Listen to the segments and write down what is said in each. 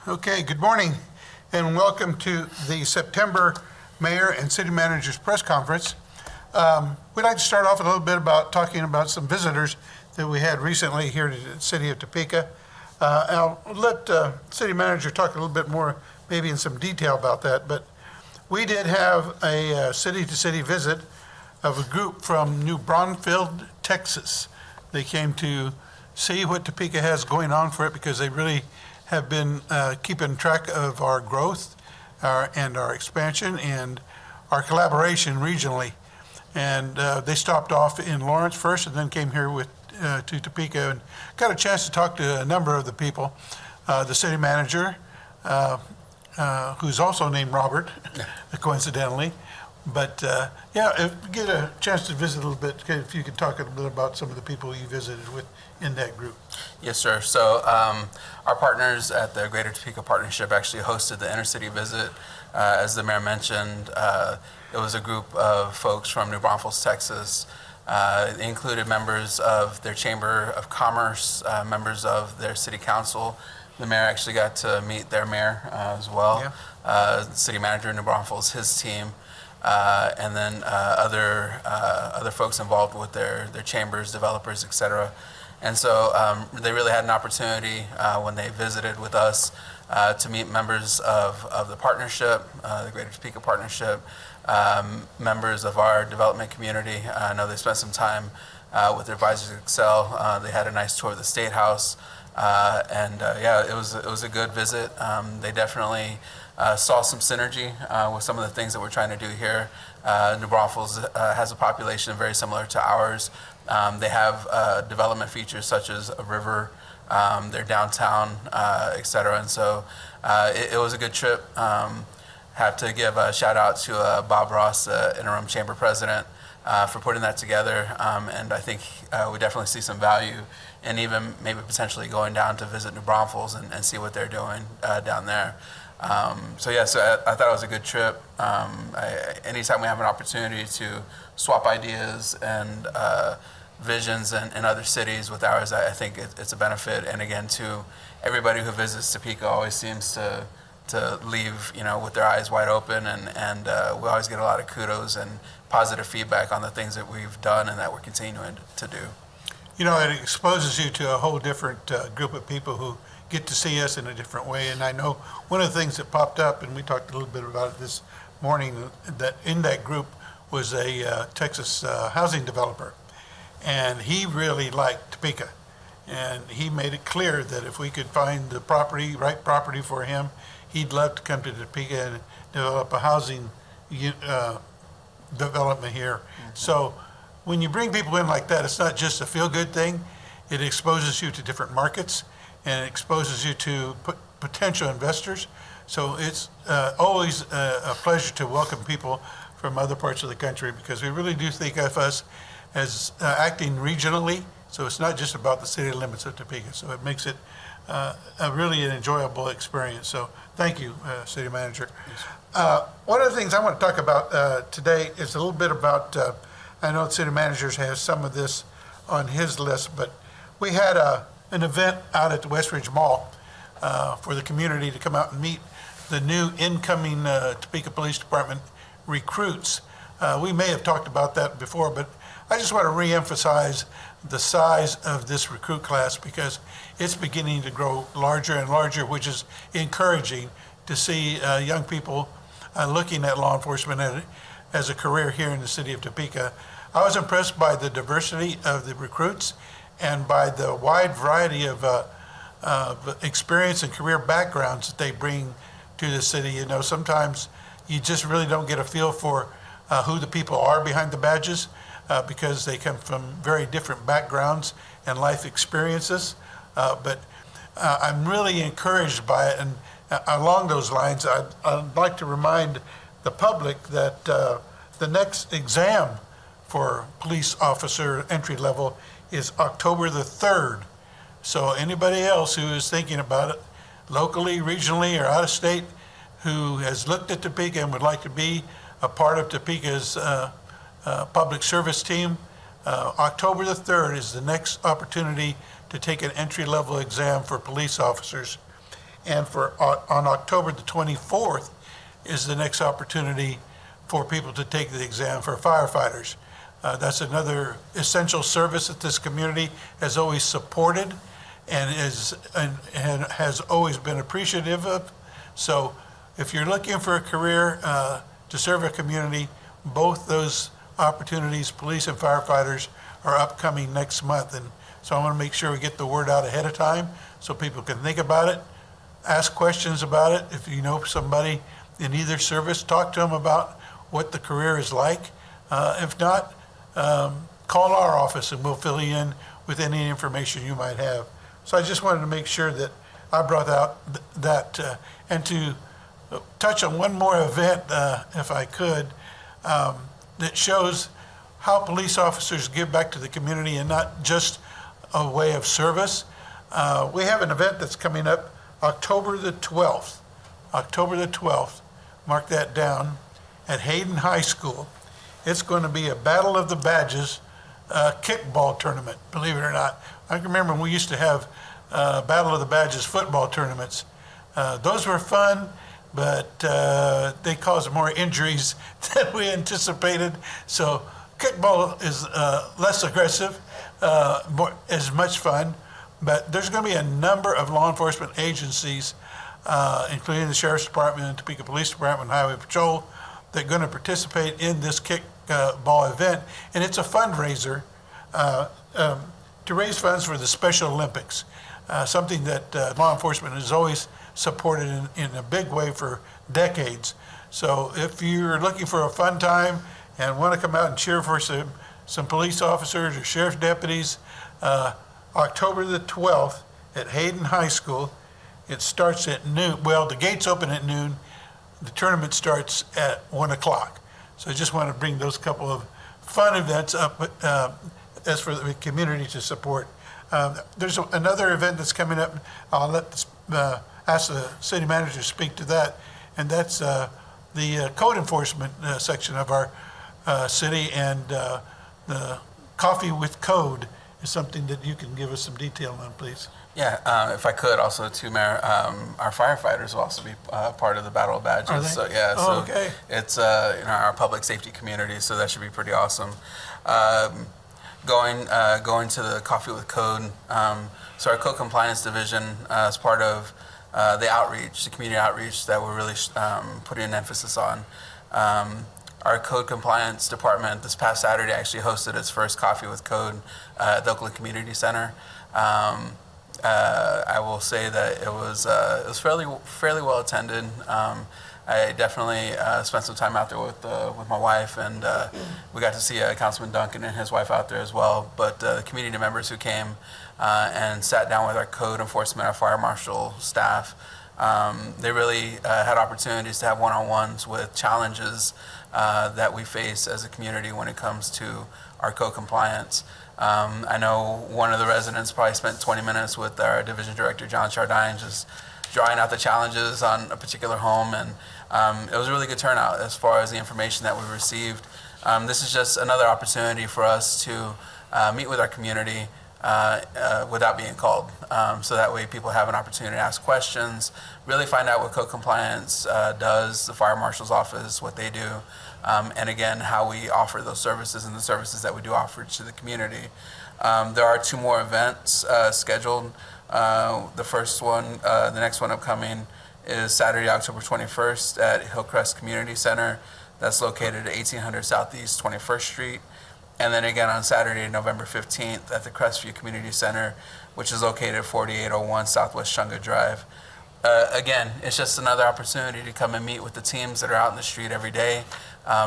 Okay, good morning and welcome to the September Mayor and City Managers Press Conference. We'd like to start off a little bit about talking about some visitors that we had recently here to the city of Topeka. I'll let City Manager talk a little bit more, maybe in some detail about that, but we did have a city-to-city visit of a group from New Braunfels, Texas. They came to see what Topeka has going on for it because they really have been keeping track of our growth and our expansion and our collaboration regionally. And they stopped off in Lawrence first and then came here to Topeka and got a chance to talk to a number of the people. The city manager, who's also named Robert, coincidentally. But if you get a chance to visit a little bit, if you could talk a little bit about some of the people you visited with in that group. Yes, sir. So our partners at the Greater Topeka Partnership actually hosted the inner-city visit. As the mayor mentioned, it was a group of folks from New Braunfels, Texas. They included members of their Chamber of Commerce, members of their city council. The mayor actually got to meet their mayor as well. Yeah. City manager in New Braunfels, his team. And then other folks involved with their chambers, developers, et cetera. And so they really had an opportunity when they visited with us to meet members of the partnership, the Greater Topeka Partnership, members of our development community. I know they spent some time with their advisors at Excel. They had a nice tour of the State House. It was a good visit. They definitely saw some synergy with some of the things that we're trying to do here. New Braunfels has a population very similar to ours. They have development features such as a river, their downtown, et cetera. And so it was a good trip. Have to give a shout out to Bob Ross, interim chamber president, for putting that together. And I think we definitely see some value in even maybe potentially going down to visit New Braunfels and see what they're doing down there. So I thought it was a good trip. Anytime we have an opportunity to swap ideas and visions in other cities with ours, I think it's a benefit. And again, to everybody who visits Topeka always seems to leave, with their eyes wide open, and we always get a lot of kudos and positive feedback on the things that we've done and that we're continuing to do. It exposes you to a whole different group of people who get to see us in a different way. And I know one of the things that popped up, and we talked a little bit about it this morning, that in that group was a Texas housing developer. And he really liked Topeka. And he made it clear that if we could find the right property for him, he'd love to come to Topeka and develop a housing development here. Mm-hmm. So when you bring people in like that, it's not just a feel-good thing. It exposes you to different markets, and it exposes you to potential investors. So it's always a pleasure to welcome people from other parts of the country, because we really do think of us as acting regionally. So it's not just about the city limits of Topeka. So it makes it really an enjoyable experience. So thank you, City Manager. Yes. One of the things I want to talk about today is a little bit about, I know the City Manager has some of this on his list, but we had an event out at the Westridge Mall for the community to come out and meet the new incoming Topeka Police Department recruits. We may have talked about that before, but I just want to reemphasize the size of this recruit class, because it's beginning to grow larger and larger, which is encouraging to see young people looking at law enforcement as a career here in the city of Topeka. I was impressed by the diversity of the recruits and by the wide variety of experience and career backgrounds that they bring to the city. Sometimes you just really don't get a feel for who the people are behind the badges, because they come from very different backgrounds and life experiences. But I'm really encouraged by it. And along those lines, I'd like to remind the public that the next exam for police officer entry level is October the 3rd. So anybody else who is thinking about it, locally, regionally, or out of state, who has looked at Topeka and would like to be a part of Topeka's public service team, October the 3rd is the next opportunity to take an entry-level exam for police officers. And on October the 24th is the next opportunity for people to take the exam for firefighters. That's another essential service that this community has always supported and has always been appreciative of. So if you're looking for a career to serve a community, both those opportunities, police and firefighters, are upcoming next month. And so I want to make sure we get the word out ahead of time so people can think about it, ask questions about it. If you know somebody in either service, talk to them about what the career is like. If not, call our office and we'll fill you in with any information you might have. So I just wanted to make sure that I brought out that and to touch on one more event, if I could, that shows how police officers give back to the community and not just a way of service. We have an event that's coming up October the 12th. October the 12th, mark that down, at Hayden High School. It's going to be a Battle of the Badges kickball tournament, believe it or not. I can remember when we used to have Battle of the Badges football tournaments. Those were fun, but they caused more injuries than we anticipated. So kickball is less aggressive, is much fun, but there's going to be a number of law enforcement agencies, including the Sheriff's Department and Topeka Police Department and Highway Patrol, that are going to participate in this kickball event. And it's a fundraiser to raise funds for the Special Olympics, something that law enforcement has always supported in a big way for decades. So if you're looking for a fun time and want to come out and cheer for some police officers or sheriff's deputies, October the 12th at Hayden High School. It starts at noon. Well, the gates open at noon. The tournament starts at 1 o'clock. So I just want to bring those couple of fun events up as for the community to support. There's another event that's coming up. I'll ask the city manager to speak to that, and that's the code enforcement section of our city, and the Coffee with Code is something that you can give us some detail on, please. Yeah, if I could also too, Mayor, our firefighters will also be part of the Battle of Badges. Are they? So yeah, Oh, okay. It's our public safety community, so that should be pretty awesome. Going to the Coffee with Code. So our code compliance division is part of the outreach, the community outreach that we're really putting an emphasis on. Our code compliance department this past Saturday actually hosted its first Coffee with Code at the Oakland Community Center. I will say that it was fairly well attended. I definitely spent some time out there with my wife, and we got to see Councilman Duncan and his wife out there as well. But the community members who came and sat down with our code enforcement, our fire marshal staff, they really had opportunities to have one-on-ones with challenges that we face as a community when it comes to our code compliance. I know one of the residents probably spent 20 minutes with our division director, John Chardine, just drawing out the challenges on a particular home, and it was a really good turnout as far as the information that we received. This is just another opportunity for us to meet with our community without being called, so that way people have an opportunity to ask questions, really find out what code compliance does, the fire marshal's office, what they do, and again, how we offer those services and the services that we do offer to the community. There are 2 more events scheduled. The first one, the next one upcoming, is Saturday, October 21st at Hillcrest Community Center. That's located at 1800 Southeast 21st Street. And then again on Saturday, November 15th at the Crestview Community Center, which is located at 4801 Southwest Chunga Drive. Again, it's just another opportunity to come and meet with the teams that are out in the street every day,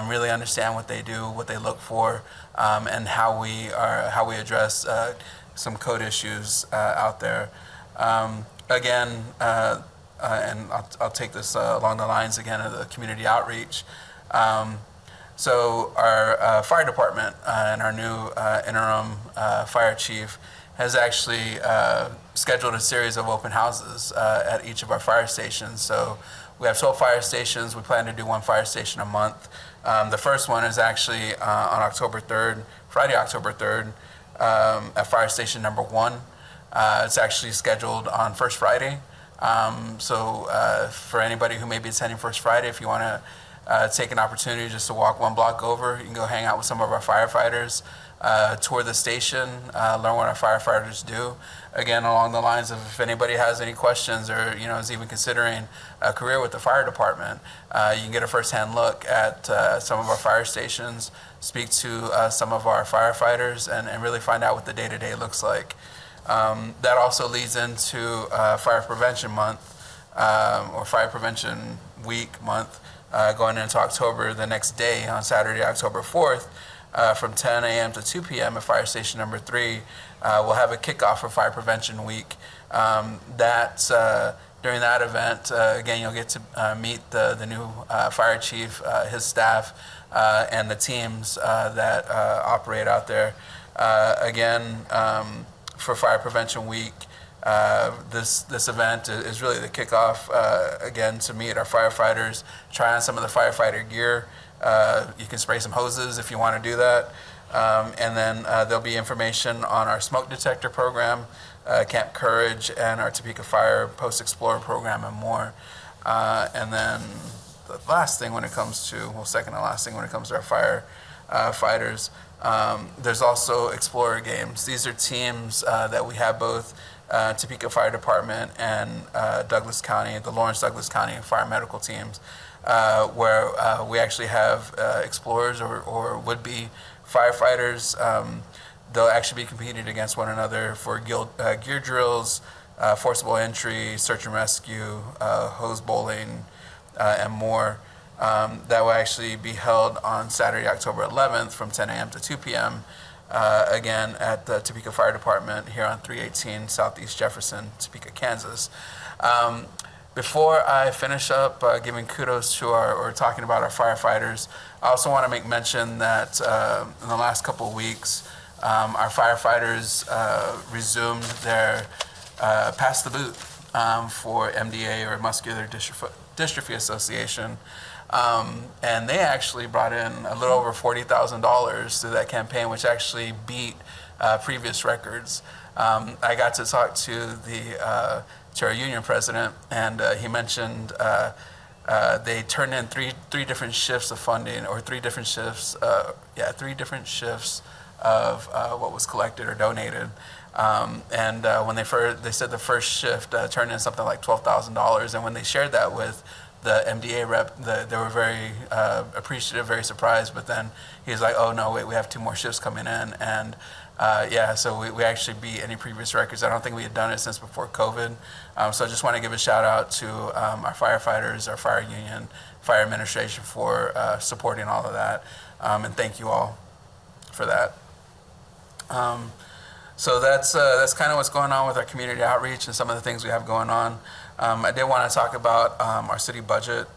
really understand what they do, what they look for, and how we address some code issues out there. Again, and I'll take this along the lines again of the community outreach. So our fire department and our new interim fire chief has actually scheduled a series of open houses at each of our fire stations. So we have 12 fire stations. We plan to do 1 fire station a month. The first one is actually on October 3rd, Friday, October 3rd, at fire station number 1. It's actually scheduled on First Friday. For anybody who may be attending First Friday, if you want to take an opportunity just to walk one block over, you can go hang out with some of our firefighters, tour the station, learn what our firefighters do. Again, along the lines of if anybody has any questions or is even considering a career with the fire department, you can get a first-hand look at some of our fire stations, speak to some of our firefighters, and really find out what the day-to-day looks like. That also leads into Fire Prevention Month, or Fire Prevention Week month, going into October. The next day, on Saturday, October 4th, from 10 a.m. to 2 p.m. at Fire Station number 3, we'll have a kickoff for Fire Prevention Week. During that event, again, you'll get to meet the new fire chief, his staff, and the teams that operate out there. For Fire Prevention Week, this event is really the kickoff, again, to meet our firefighters, try on some of the firefighter gear. You can spray some hoses if you want to do that. And then there'll be information on our smoke detector program, Camp Courage, and our Topeka Fire Post Explorer program, and more. And then the last thing when it comes to, second to last thing when it comes to our firefighters, there's also Explorer Games. These are teams that we have both Topeka Fire Department and Douglas County, the Lawrence Douglas County Fire Medical teams, where we actually have explorers or would-be firefighters. They'll actually be competing against one another for gear drills, forcible entry, search and rescue, hose bowling, and more. That will actually be held on Saturday, October 11th from 10 a.m. to 2 p.m. Again at the Topeka Fire Department here on 318 Southeast Jefferson, Topeka, Kansas. Before I finish up giving kudos to or talking about our firefighters, I also want to make mention that in the last couple of weeks, our firefighters resumed their Pass the Boot for MDA, or Muscular Dystrophy Association. And they actually brought in a little over $40,000 through that campaign, which actually beat previous records. I got to talk to our union president, and he mentioned they turned in three different shifts of funding, or three different shifts of what was collected or donated. When they said the first shift turned in something like $12,000, and when they shared that with the MDA rep, they were very appreciative, very surprised. But then he was like, "Oh no, wait, we have 2 more shifts coming in," and so we actually beat any previous records. I don't think we had done it since before COVID. So I just want to give a shout out to our firefighters, our fire union, fire administration for supporting all of that, and thank you all for that. So that's kind of what's going on with our community outreach and some of the things we have going on. I did want to talk about our city budget.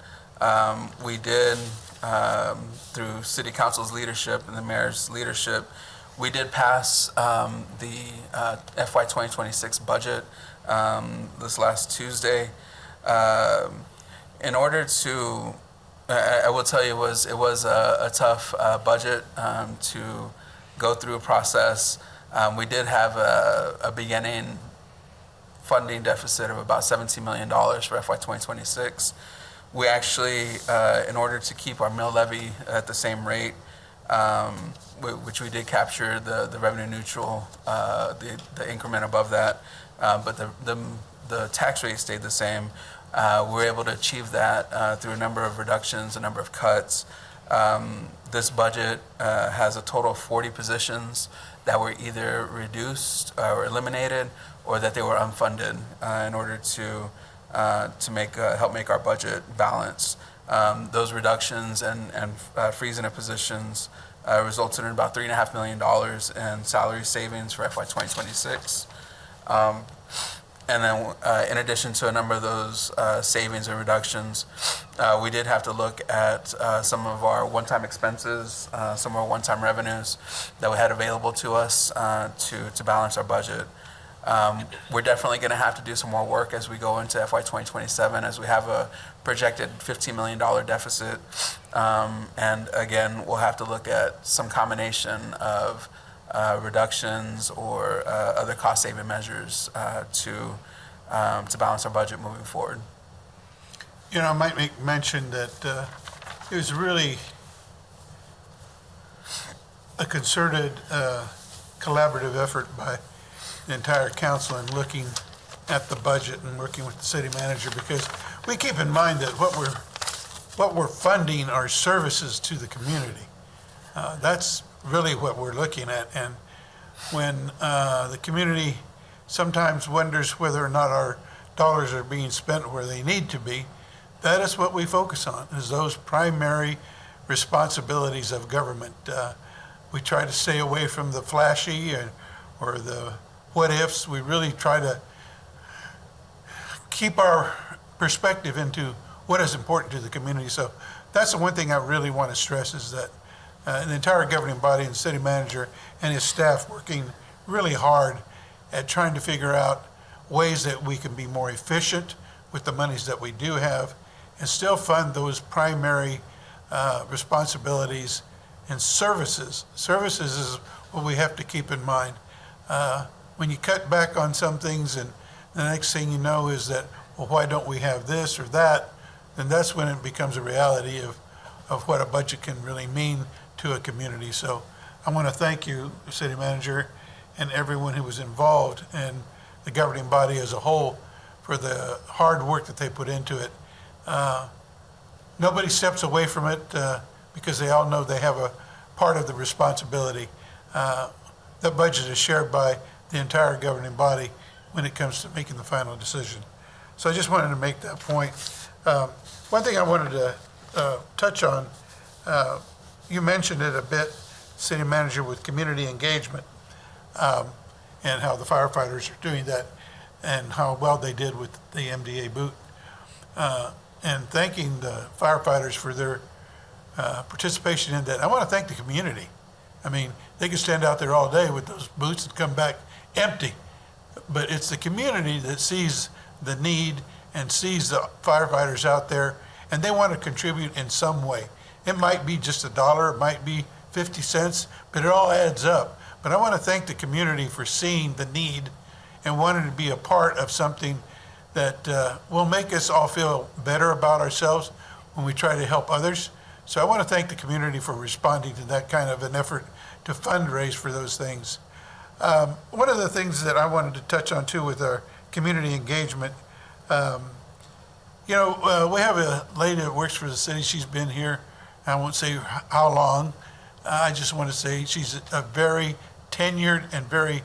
We did, through City Council's leadership and the mayor's leadership, we did pass the FY 2026 budget this last Tuesday. In order to, I will tell you, it was a tough budget to go through a process. We did have a beginning funding deficit of about $17 million for FY 2026. We actually, in order to keep our mill levy at the same rate, which we did capture the revenue neutral, the increment above that, but the tax rate stayed the same. We were able to achieve that through a number of reductions, a number of cuts. This budget has a total of 40 positions that were either reduced or eliminated, or that they were unfunded in order to help make our budget balance. Those reductions and freezing of positions resulted in about $3.5 million in salary savings for FY 2026. And then in addition to a number of those savings and reductions, we did have to look at some of our one-time expenses, some of our one-time revenues that we had available to us to balance our budget. We're definitely going to have to do some more work as we go into FY 2027, as we have a projected $15 million deficit. And again, we'll have to look at some combination of reductions or other cost-saving measures to to balance our budget moving forward. You know, I might make mention that it was really a concerted, collaborative effort by the entire council in looking at the budget and working with the city manager, because we keep in mind that what we're funding are services to the community. That's really what we're looking at. And when the community sometimes wonders whether or not our dollars are being spent where they need to be, that is what we focus on, is those primary responsibilities of government. We try to stay away from the flashy or the what ifs. We really try to keep our perspective into what is important to the community. So that's the one thing I really want to stress, is that the entire governing body and city manager and his staff working really hard at trying to figure out ways that we can be more efficient with the monies that we do have and still fund those primary responsibilities and services. Services is what we have to keep in mind. When you cut back on some things and the next thing you know is that, well, why don't we have this or that? Then that's when it becomes a reality of what a budget can really mean to a community. So I want to thank you, city manager, and everyone who was involved and the governing body as a whole for the hard work that they put into it. Nobody steps away from it because they all know they have a part of the responsibility. That budget is shared by the entire governing body when it comes to making the final decision. So I just wanted to make that point. One thing I wanted to touch on, you mentioned it a bit, city manager, with community engagement, and how the firefighters are doing that and how well they did with the MDA boot. And thanking the firefighters for their participation in that. I want to thank the community. I mean, they can stand out there all day with those boots and come back empty. But it's the community that sees the need and sees the firefighters out there, and they want to contribute in some way. It might be just $1, it might be 50 cents, but it all adds up. But I want to thank the community for seeing the need and wanting to be a part of something that will make us all feel better about ourselves when we try to help others. So I want to thank the community for responding to that kind of an effort to fundraise for those things. One of the things that I wanted to touch on too with our community engagement, we have a lady that works for the city. She's been here, I won't say how long. I just want to say she's a very tenured and very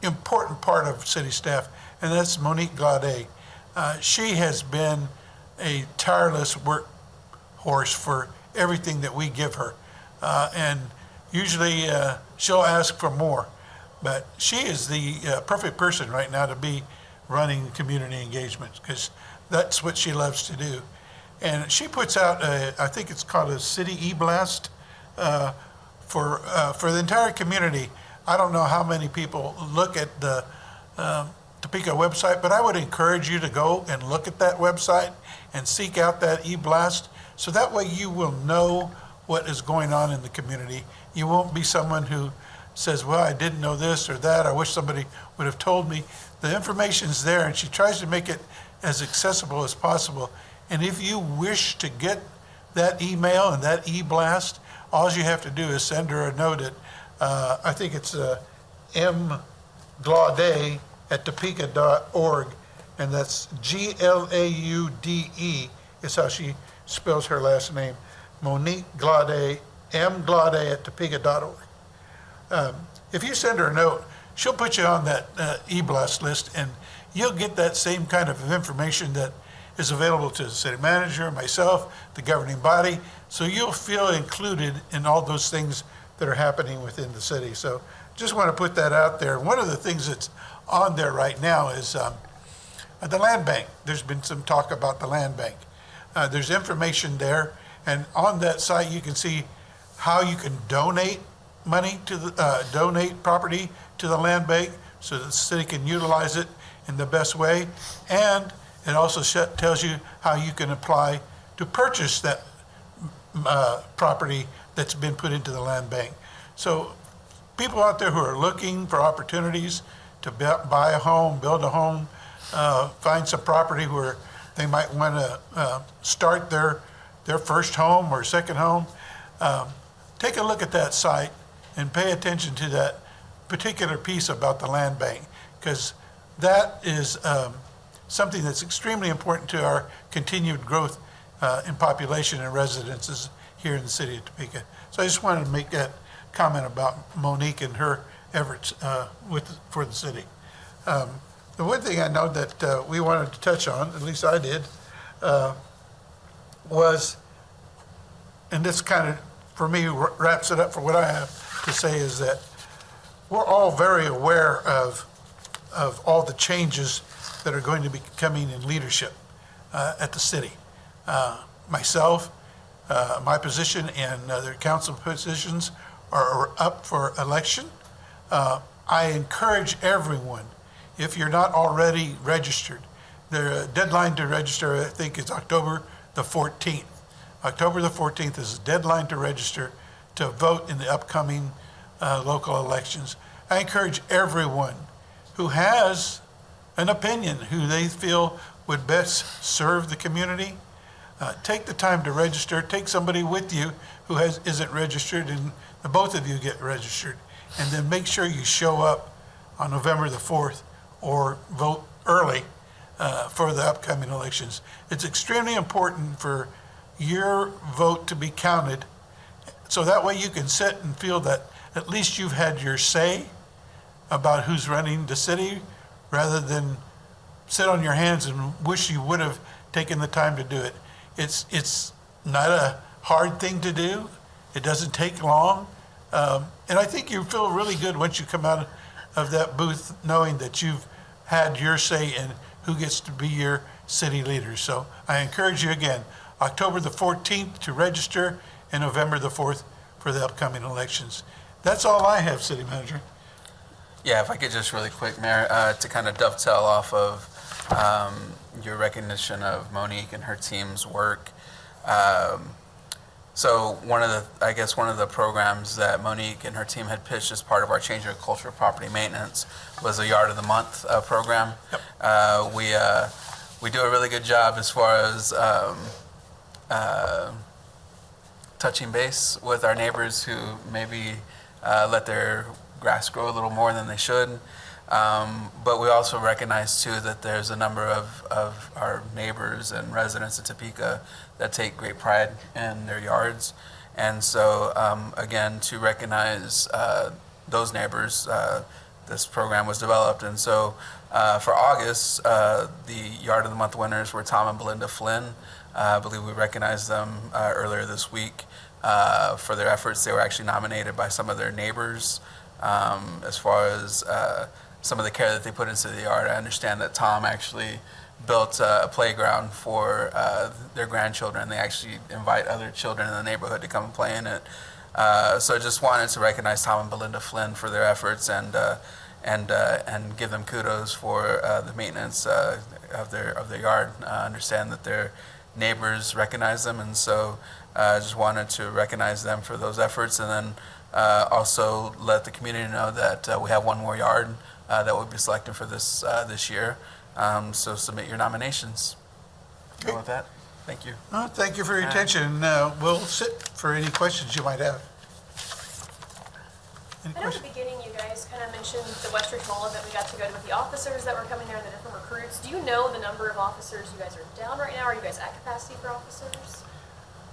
important part of city staff, and that's Monique Glaudet. She has been a tireless workhorse for everything that we give her. And usually she'll ask for more, but she is the perfect person right now to be running community engagement, because that's what she loves to do. And she puts out, I think it's called a city e-blast for the entire community. I don't know how many people look at the Topeka website, but I would encourage you to go and look at that website and seek out that e-blast, so that way you will know what is going on in the community. You won't be someone who says, well, I didn't know this or that, I wish somebody would have told me. The information's there, and she tries to make it as accessible as possible. And if you wish to get that email and that e-blast, all you have to do is send her a note at, I think it's mglaudet@topeka.org, and that's Glaude is how she spells her last name. Monique Glaudet, mglaudet@topeka.org. If you send her a note, she'll put you on that e-blast list, and you'll get that same kind of information that is available to the city manager, myself, the governing body. So you'll feel included in all those things that are happening within the city. So just want to put that out there. One of the things that's on there right now is the land bank. There's been some talk about the land bank. There's information there, and on that site you can see how you can donate money to the donate property to the land bank so that the city can utilize it in the best way. And it also tells you how you can apply to purchase that property that's been put into the land bank. So people out there who are looking for opportunities to buy a home, build a home, find some property where they might want to start their first home or second home. Take a look at that site and pay attention to that particular piece about the land bank, because that is something that's extremely important to our continued growth in population and residences here in the city of Topeka. So I just wanted to make that comment about Monique and her efforts for the city. The one thing I know that we wanted to touch on, at least I did, was, and this kind of, for me, wraps it up for what I have to say, is that we're all very aware of all the changes that are going to be coming in leadership at the city. Myself, my position, and other council positions are up for election. I encourage everyone, if you're not already registered, the deadline to register, I think, is October the 14th. October the 14th is the deadline to register to vote in the upcoming local elections. I encourage everyone who has an opinion, who they feel would best serve the community, take the time to register. Take somebody with you who isn't registered, and the both of you get registered. And then make sure you show up on November the 4th or vote early for the upcoming elections. It's extremely important for your vote to be counted, so that way you can sit and feel that at least you've had your say about who's running the city, rather than sit on your hands and wish you would have taken the time to do it. It's not a hard thing to do. It doesn't take long. And I think you feel really good once you come out of that booth knowing that you've had your say in who gets to be your city leader. So I encourage you again, October the 14th to register, and November the 4th for the upcoming elections. That's all I have, City Manager. Yeah, if I could just really quick, Mayor, to kind of dovetail off of your recognition of Monique and her team's work. So one of the programs that Monique and her team had pitched as part of our Change Your Culture of Property Maintenance was a Yard of the Month program. Yep. We do a really good job as far as touching base with our neighbors who maybe let their grass grow a little more than they should. But we also recognize too that there's a number of our neighbors and residents of Topeka that take great pride in their yards. And so again, to recognize those neighbors, this program was developed. And so for August, the Yard of the Month winners were Tom and Belinda Flynn. I believe we recognized them earlier this week for their efforts. They were actually nominated by some of their neighbors as far as some of the care that they put into the yard. I understand that Tom actually built a playground for their grandchildren. They actually invite other children in the neighborhood to come and play in it. So I just wanted to recognize Tom and Belinda Flynn for their efforts and give them kudos for the maintenance of their yard. I understand that their neighbors recognize them, and so I just wanted to recognize them for those efforts, and then also let the community know that we have one more yard that we'll be selecting for this year. So submit your nominations. Go with that. Thank you. Thank you for your attention. We'll sit for any questions you might have. Any I know at the beginning you guys kind of mentioned the Westridge Mall that we got to go to with the officers that were coming there and the different recruits. Do you know the number of officers you guys are down right now? Are you guys at capacity for officers?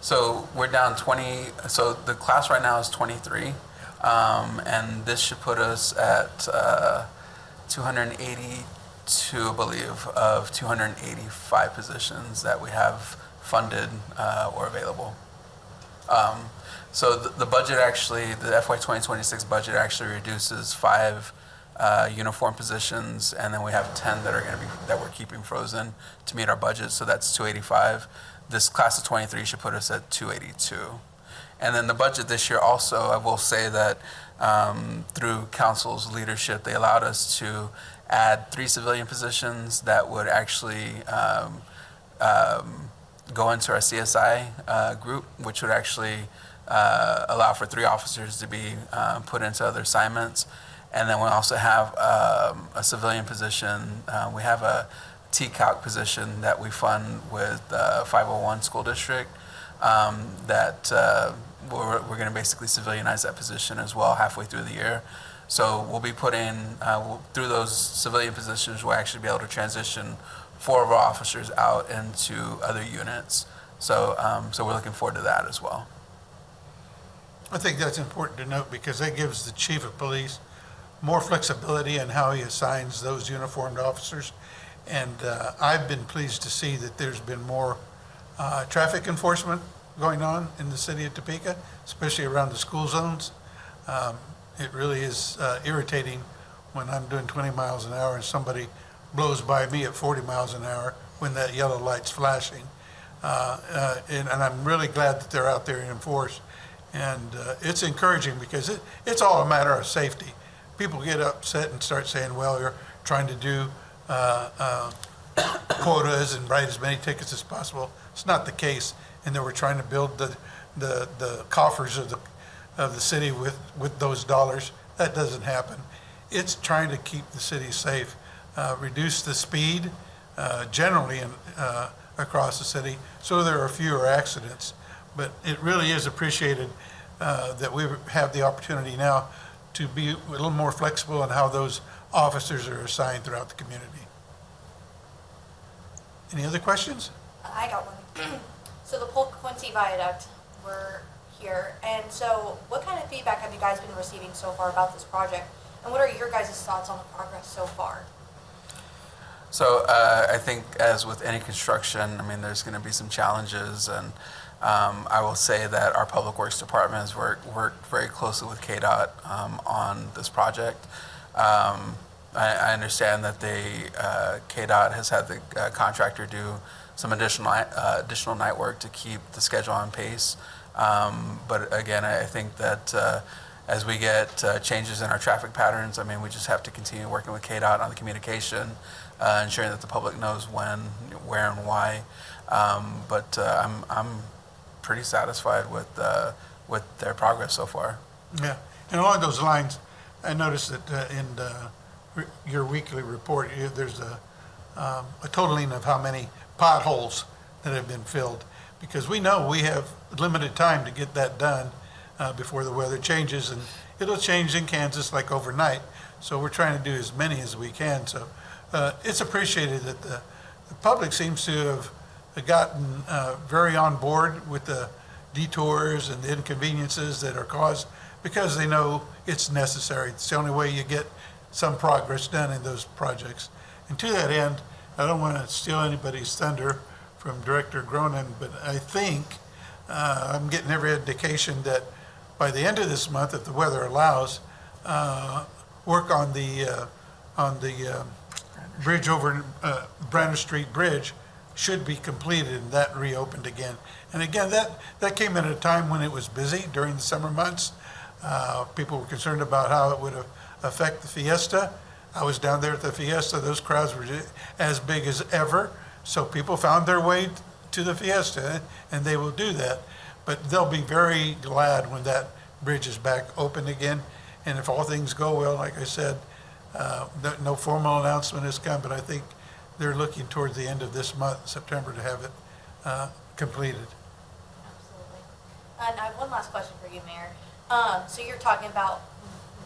So we're down 20. So the class right now is 23, and this should put us at 282, I believe, of 285 positions that we have funded or available. So the budget actually, the FY 2026 budget actually reduces 5 uniform positions, and then we have 10 that we're keeping frozen to meet our budget. So that's 285. This class of 23 should put us at 282. And then the budget this year also, I will say that through council's leadership, they allowed us to add 3 civilian positions that would actually go into our CSI group, which would actually allow for 3 officers to be put into other assignments. And then we also have a civilian position. We have a TCALC position that we fund with 501 school district that we're going to basically civilianize that position as well halfway through the year. So we'll be putting, through those civilian positions, we'll actually be able to transition 4 of our officers out into other units. So, so we're looking forward to that as well. I think that's important to note because that gives the chief of police more flexibility in how he assigns those uniformed officers. And I've been pleased to see that there's been more traffic enforcement going on in the city of Topeka, especially around the school zones. It really is irritating when I'm doing 20 miles an hour and somebody blows by me at 40 miles an hour when that yellow light's flashing. And I'm really glad that they're out there and enforced. And it's encouraging because it's all a matter of safety. People get upset and start saying, well, you're trying to do quotas and write as many tickets as possible. It's not the case. And then we're trying to build the coffers of the city with those dollars. That doesn't happen. It's trying to keep the city safe, reduce the speed generally across the city so there are fewer accidents. But it really is appreciated that we have the opportunity now to be a little more flexible in how those officers are assigned throughout the community. Any other questions? I got one. So the Polk Quincy Viaduct, we're here, and so what kind of feedback have you guys been receiving so far about this project? And what are your guys' thoughts on the progress so far? So I think as with any construction, I mean, there's going to be some challenges, and I will say that our Public Works Department has worked very closely with KDOT on this project. I understand that KDOT has had the contractor do some additional night work to keep the schedule on pace. But again, I think that as we get changes in our traffic patterns, I mean, we just have to continue working with KDOT on the communication, ensuring that the public knows when, where, and why. But I'm pretty satisfied with their progress so far. Yeah, and along those lines, I noticed that in your weekly report, there's a totaling of how many potholes that have been filled, because we know we have limited time to get that done before the weather changes, and it'll change in Kansas like overnight. So we're trying to do as many as we can. So it's appreciated that the public seems to have gotten very on board with the detours and the inconveniences that are caused because they know it's necessary. It's the only way you get some progress done in those projects. And to that end, I don't want to steal anybody's thunder from Director Gronin, but I think I'm getting every indication that by the end of this month, if the weather allows, work on the bridge over Branner Street Bridge should be completed and that reopened again. And again, that came at a time when it was busy during the summer months. People were concerned about how it would affect the fiesta. I was down there at the fiesta. Those crowds were as big as ever. So people found their way to the fiesta, and they will do that. But they'll be very glad when that bridge is back open again. And if all things go well, like I said, no formal announcement has come, but I think they're looking towards the end of this month, September, to have it completed. Absolutely. And I have one last question for you, Mayor. So you're talking about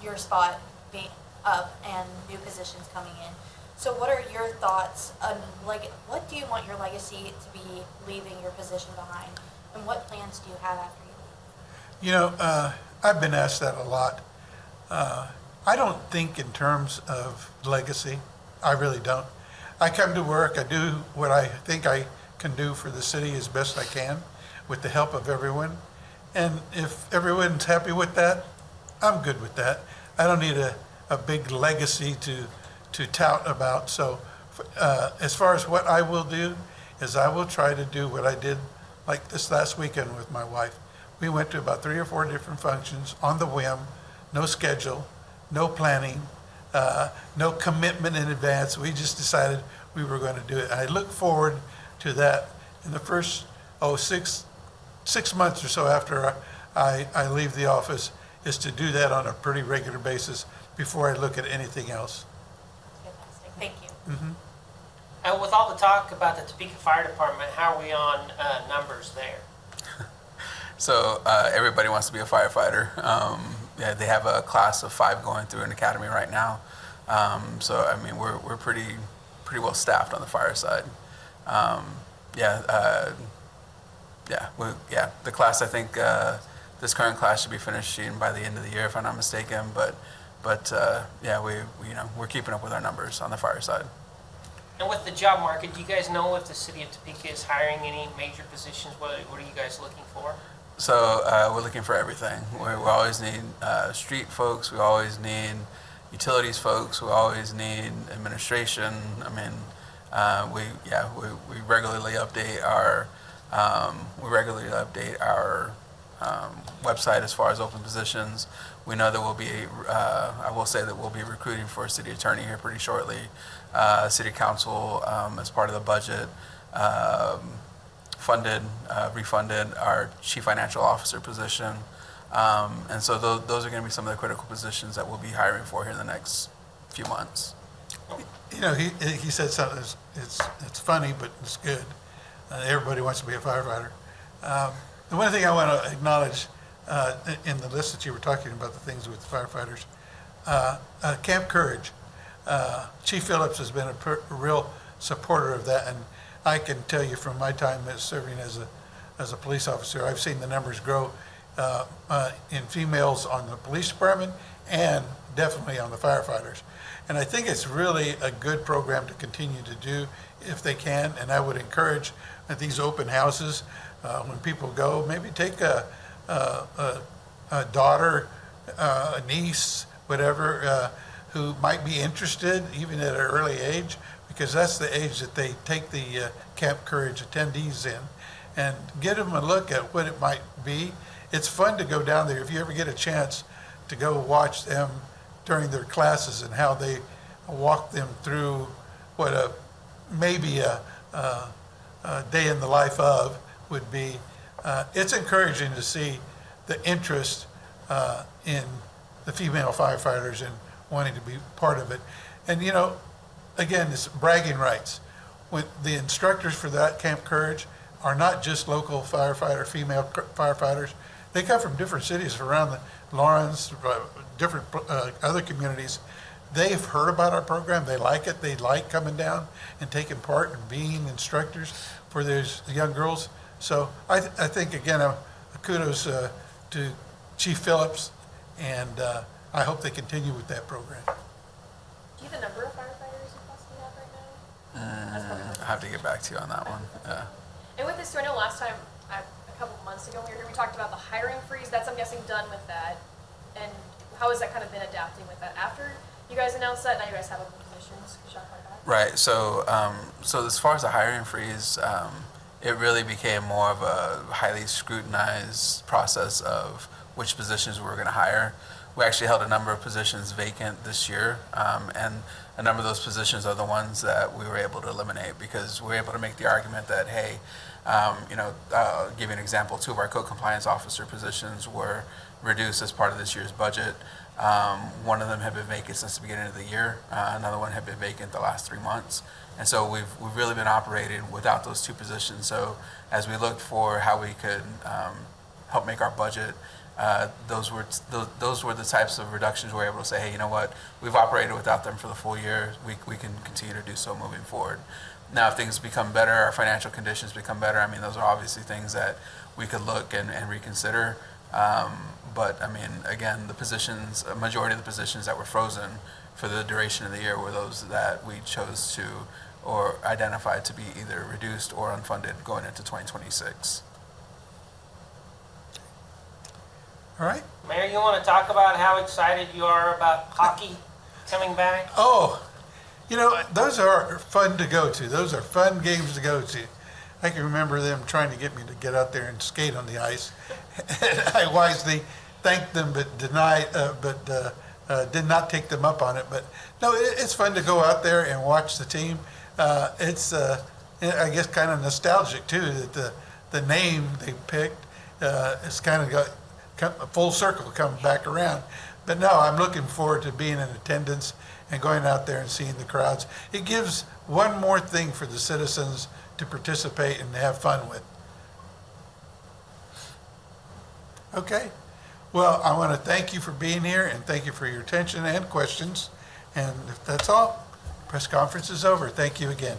your spot being up and new positions coming in. So what are your thoughts on, like, what do you want your legacy to be leaving your position behind? And what plans do you have after you leave? You know, I've been asked that a lot. I don't think in terms of legacy. I really don't. I come to work, I do what I think I can do for the city as best I can with the help of everyone. And if everyone's happy with that, I'm good with that. I don't need a big legacy to tout about. So as far as what I will do is I will try to do what I did like this last weekend with my wife. We went to about 3 or 4 different functions on the whim, no schedule, no planning, no commitment in advance. We just decided we were going to do it. I look forward to that in the first 6 months or so after I leave the office, is to do that on a pretty regular basis, before I look at anything else. Fantastic, thank you. And with all the talk about the Topeka Fire Department, how are we on numbers there? So everybody wants to be a firefighter. Yeah, they have a class of 5 going through an academy right now. So I mean, we're pretty well staffed on the fire side. The class, I think this current class should be finishing by the end of the year, if I'm not mistaken. But we're keeping up with our numbers on the fire side. And with the job market, do you guys know if the city of Topeka is hiring any major positions? What are you guys looking for? So we're looking for everything. We always need street folks. We always need utilities folks. We always need administration. I mean, we regularly update our website as far as open positions. We know that we'll be. I will say that we'll be recruiting for a city attorney here pretty shortly. City council, as part of the budget, refunded our chief financial officer position. And so those are going to be some of the critical positions that we'll be hiring for here in the next few months. You know, he said something, it's funny, but it's good. Everybody wants to be a firefighter. The one thing I want to acknowledge in the list that you were talking about, the things with firefighters, Camp Courage. Chief Phillips has been a real supporter of that, and I can tell you from my time as serving as a police officer, I've seen the numbers grow in females on the police department and definitely on the firefighters. And I think it's really a good program to continue to do if they can, and I would encourage at these open houses, when people go, maybe take a daughter, a niece, whatever, who might be interested even at an early age, because that's the age that they take the Camp Courage attendees in, and get them a look at what it might be. It's fun to go down there. If you ever get a chance to go watch them during their classes and how they walk them through what maybe a day in the life of would be, it's encouraging to see the interest in the female firefighters and wanting to be part of it. And you know, again, it's bragging rights. When the instructors for that Camp Courage are not just local firefighter, female firefighters. They come from different cities around Lawrence, different other communities. They've heard about our program. They like it. They like coming down and taking part and being instructors for those young girls. So I think, again, kudos to Chief Phillips, and I hope they continue with that program. Do you have the number of firefighters you possibly have right now? I have to get back to you on that one. Yeah. And with this, too, I know last time, a couple of months ago, when we were here, we talked about the hiring freeze. That's, I'm guessing, done with that. And how has that kind of been adapting with that? After you guys announced that, now you guys have open positions. Could you talk about that? Right. So, so as far as the hiring freeze, it really became more of a highly scrutinized process of which positions we were going to hire. We actually held a number of positions vacant this year, and a number of those positions are the ones that we were able to eliminate because we were able to make the argument that, hey, I'll give you an example. 2 of our code compliance officer positions were reduced as part of this year's budget. One of them had been vacant since the beginning of the year. Another one had been vacant the last 3 months. And so we've really been operating without those 2 positions. So as we looked for how we could help make our budget, those were the types of reductions we were able to say, hey, you know what, we've operated without them for the full year. We can continue to do so moving forward. Now, if things become better, our financial conditions become better, I mean, those are obviously things that we could look and reconsider. But I mean, again, the positions, a majority of the positions that were frozen for the duration of the year were those that we chose to or identified to be either reduced or unfunded going into 2026. All right? Mayor, you want to talk about how excited you are about hockey coming back? Oh, you know, those are fun to go to. Those are fun games to go to. I can remember them trying to get me to get out there and skate on the ice. And I wisely thanked them, but did not take them up on it. But no, it's fun to go out there and watch the team. It's, I guess, kind of nostalgic too that the name they picked is kind of got full circle, comes back around. But no, I'm looking forward to being in attendance and going out there and seeing the crowds. It gives one more thing for the citizens to participate and have fun with. Okay. Well, I want to thank you for being here and thank you for your attention and questions. And if that's all, press conference is over. Thank you again.